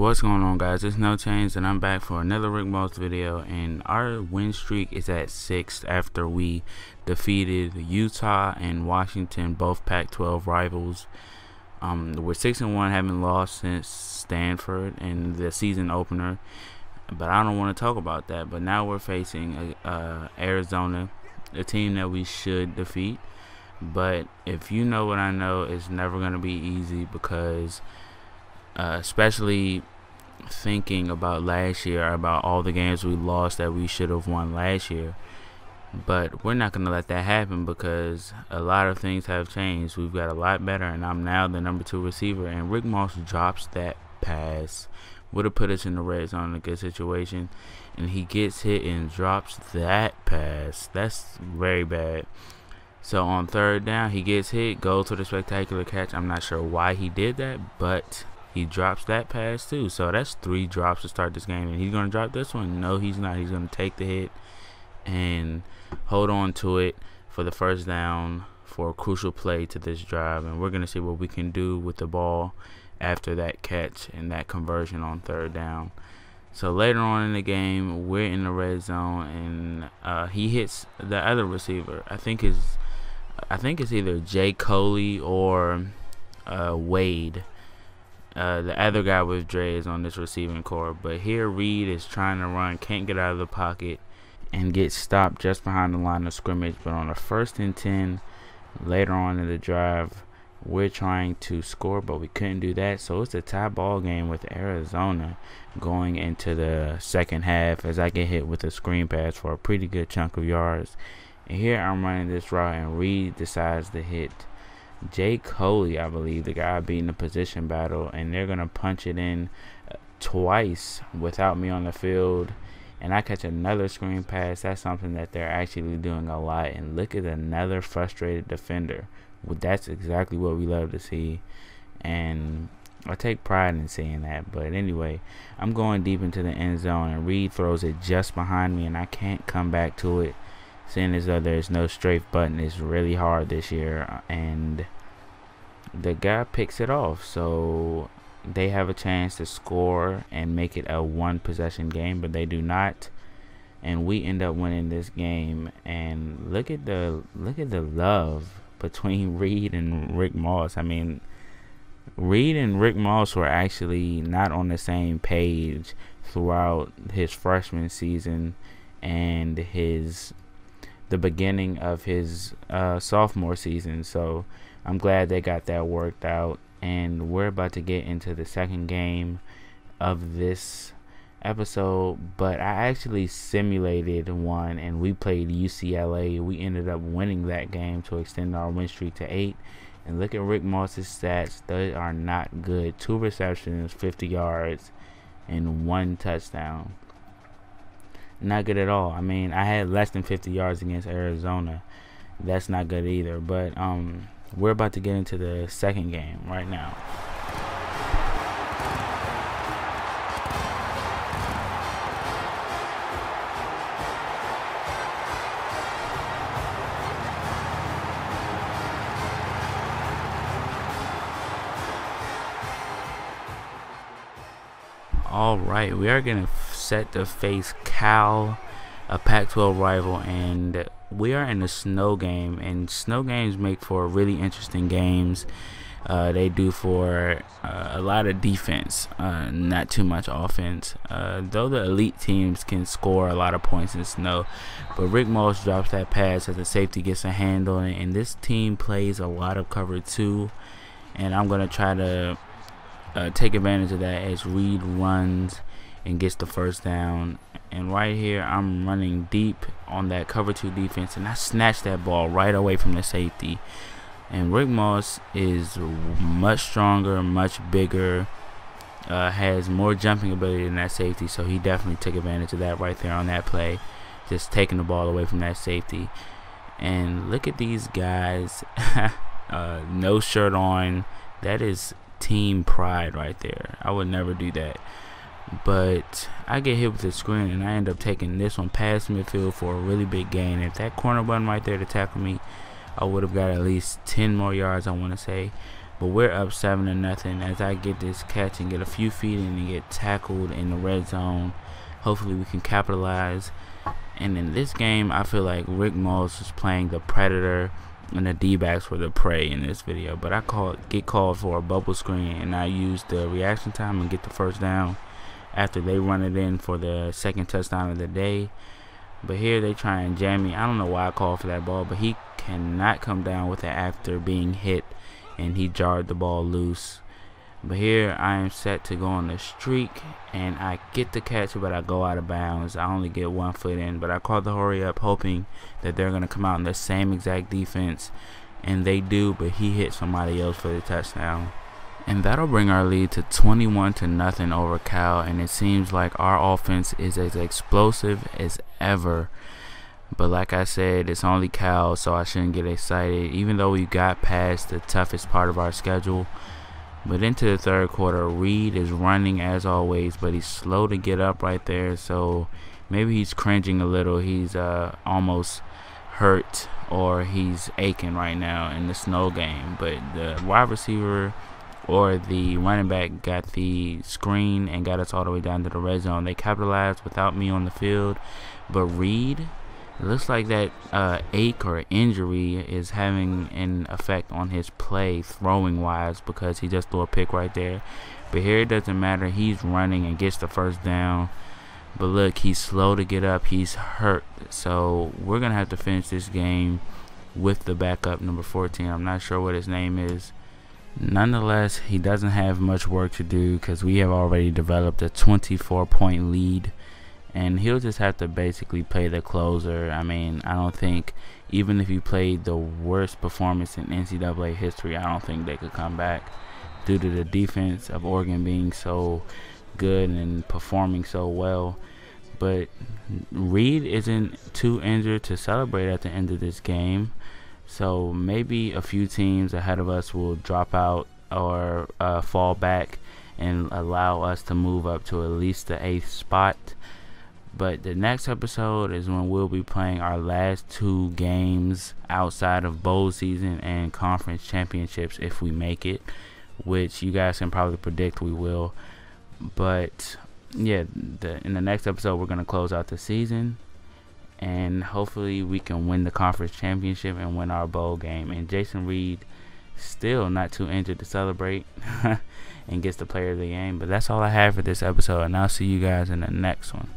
What's going on, guys? It's NoChainzz and I'm back for another Rick Moss video, and our win streak is at 6 after we defeated Utah and Washington, both Pac-12 rivals. We're 6-1, haven't lost since Stanford in the season opener, but I don't want to talk about that. But now we're facing Arizona, a team that we should defeat. But if you know what I know, it's never going to be easy because especially thinking about last year, about all the games we lost that we should have won last year. But we're not going to let that happen because a lot of things have changed. We've got a lot better, and I'm now the number 2 receiver. And Rick Moss drops that pass. Would have put us in the red zone in a good situation. And he gets hit and drops that pass. That's very bad. So on third down, he gets hit, goes for the spectacular catch. I'm not sure why he did that, but he drops that pass too. So that's 3 drops to start this game. And he's going to drop this one? No, he's not. He's going to take the hit and hold on to it for the first down for a crucial play to this drive. And we're going to see what we can do with the ball after that catch and that conversion on third down. So later on in the game, we're in the red zone, and he hits the other receiver. I think it's either Jay Coley or Wade. The other guy with Dre is on this receiving core, but here Reed is trying to run, can't get out of the pocket, and gets stopped just behind the line of scrimmage. But on the 1st and 10, later on in the drive, we're trying to score, but we couldn't do that. So it's a tie ball game with Arizona going into the second half as I get hit with a screen pass for a pretty good chunk of yards. And here I'm running this route, and Reed decides to hit Jay Coley, I believe, the guy beating the position battle, and they're going to punch it in twice without me on the field. And I catch another screen pass. That's something that they're actually doing a lot. And look at another frustrated defender. Well, that's exactly what we love to see, and I take pride in seeing that. But anyway, I'm going deep into the end zone, and Reed throws it just behind me, and I can't come back to it. Seeing as though there's no strafe button is really hard this year, and the guy picks it off. So they have a chance to score and make it a 1-possession game, but they do not, and we end up winning this game. And look at the love between Reed and Rick Moss. I mean, Reed and Rick Moss were actually not on the same page throughout his freshman season and the beginning of his sophomore season. So I'm glad they got that worked out, and we're about to get into the second game of this episode. But I actually simulated one, and we played UCLA. We ended up winning that game to extend our win streak to 8. And look at Rick Moss's stats. They are not good. 2 receptions, 50 yards, and 1 touchdown. Not good at all. I mean, I had less than 50 yards against Arizona. That's not good either. But we're about to get into the second game right now. Alright, we are going to set to face Cal, a Pac-12 rival, and we are in a snow game, and snow games make for really interesting games. They do for a lot of defense, not too much offense, though the elite teams can score a lot of points in snow. But Rick Moss drops that pass as the safety gets a handle, and this team plays a lot of cover 2, and I'm going to try to take advantage of that as Reed runs and gets the first down. And right here I'm running deep on that cover 2 defense, and I snatch that ball right away from the safety. And Rick Moss is much stronger, much bigger, has more jumping ability than that safety, so he definitely took advantage of that right there on that play, just taking the ball away from that safety. And look at these guys, no shirt on. That is team pride right there. I would never do that. But I get hit with the screen, and I end up taking this one past midfield for a really big gain. If that corner wasn't right there to tackle me, I would have got at least 10 more yards, I want to say. But we're up 7-0 as I get this catch and get a few feet and get tackled in the red zone. Hopefully we can capitalize. And in this game, I feel like Rick Moss is playing the predator and the D-backs were the prey in this video. But I get called for a bubble screen, and I use the reaction time and get the first down after they run it in for the second touchdown of the day. But here they try and jam me. I don't know why I called for that ball, but he cannot come down with it after being hit, and he jarred the ball loose. But here I am set to go on the streak, and I get the catch, but I go out of bounds. I only get 1 foot in, but I call the hurry up hoping that they're going to come out in the same exact defense, and they do, but he hit somebody else for the touchdown. And that'll bring our lead to 21-0 over Cal, and it seems like our offense is as explosive as ever. But like I said, it's only Cal, so I shouldn't get excited, even though we got past the toughest part of our schedule. But into the third quarter, Reed is running as always, but he's slow to get up right there, so maybe he's cringing a little. He's almost hurt, or he's aching right now in the snow game. But the wide receiver or the running back got the screen and got us all the way down to the red zone. They capitalized without me on the field, but Reed, it looks like that ache or injury is having an effect on his play throwing wise, because he just threw a pick right there. But here it doesn't matter. He's running and gets the first down. But look, he's slow to get up. He's hurt. So we're going to have to finish this game with the backup, number 14. I'm not sure what his name is. Nonetheless, he doesn't have much work to do because we have already developed a 24-point lead. And he'll just have to basically play the closer. I mean, I don't think, even if he played the worst performance in NCAA history, I don't think they could come back due to the defense of Oregon being so good and performing so well. But Reed isn't too injured to celebrate at the end of this game. So maybe a few teams ahead of us will drop out or fall back and allow us to move up to at least the 8th spot. But the next episode is when we'll be playing our last 2 games outside of bowl season and conference championships if we make it, which you guys can probably predict we will. But yeah, in the next episode we're going to close out the season, and hopefully we can win the conference championship and win our bowl game. And Jason Reed still not too injured to celebrate and gets the player of the game. But that's all I have for this episode, and I'll see you guys in the next one.